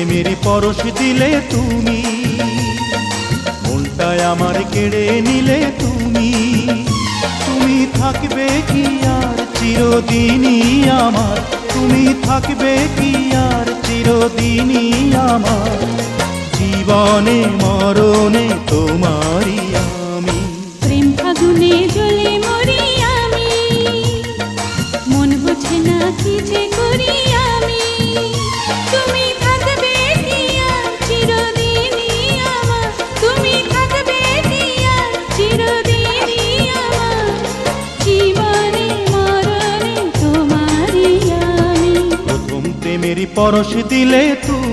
প্রেমের পরশ দিলে তুমি, মনটায় আমার কেড়ে নিলে তুমি। তুমি থাকবে কি আর চিরদিনই আমার, তুমি থাকবে কি আর চিরদিনই আমার, জীবনে মরণে তোমারই আমি। প্রেম ফাগুনে জ্বলে মরি আমি, মন বোঝে না কি যে করি আমি। তুমি থাকবে কি আর চিরদিনই আমার, তুমি থাকবে কি আর চিরদিনই আমার, জীবনে মরণে তোমারই আমি। প্রথম প্রেমের পরশ দিলে তুমি।